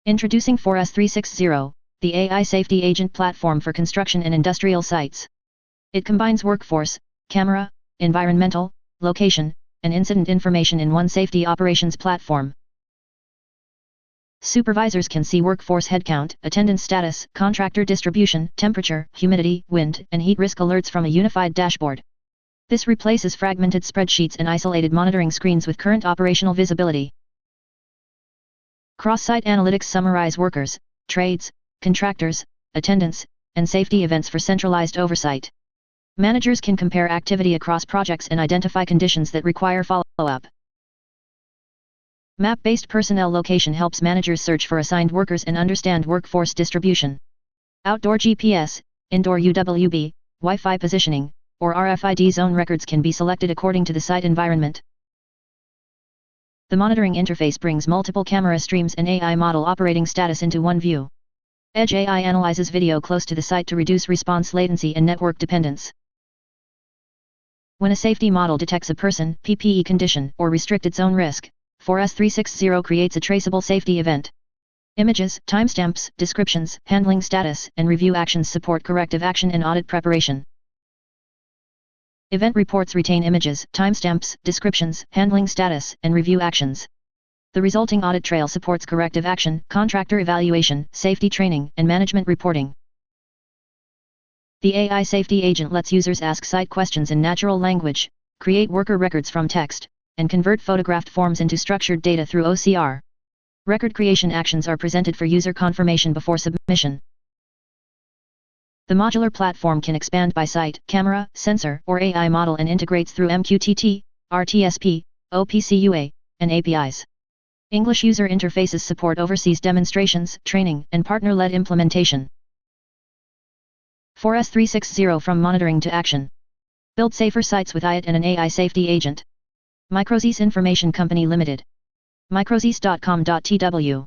Introducing 4S360, the AI Safety Agent platform for construction and industrial sites. It combines workforce, camera, environmental, location, and incident information in one safety operations platform. Supervisors can see workforce headcount, attendance status, contractor distribution, temperature, humidity, wind, and heat risk alerts from a unified dashboard. This replaces fragmented spreadsheets and isolated monitoring screens with current operational visibility. Cross-site analytics summarize workers, trades, contractors, attendance, and safety events for centralized oversight. Managers can compare activity across projects and identify conditions that require follow-up. Map-based personnel location helps managers search for assigned workers and understand workforce distribution. Outdoor GPS, indoor UWB, Wi-Fi positioning, or RFID zone records can be selected according to the site environment. The monitoring interface brings multiple camera streams and AI model operating status into one view. Edge AI analyzes video close to the site to reduce response latency and network dependence. When a safety model detects a person, PPE condition, or restricted zone risk, 4S360 creates a traceable safety event. Images, timestamps, descriptions, handling status, and review actions support corrective action and audit preparation. Event reports retain images, timestamps, descriptions, handling status, and review actions. The resulting audit trail supports corrective action, contractor evaluation, safety training, and management reporting. The AI Safety Agent lets users ask site questions in natural language, create worker records from text, and convert photographed forms into structured data through OCR. Record creation actions are presented for user confirmation before submission. The modular platform can expand by site, camera, sensor, or AI model and integrates through MQTT, RTSP, OPC-UA, and APIs. English user interfaces support overseas demonstrations, training, and partner-led implementation. 4S360 from monitoring to action. Build safer sites with AIoT and an AI safety agent. Microzis Information Company Limited. microzis.com.tw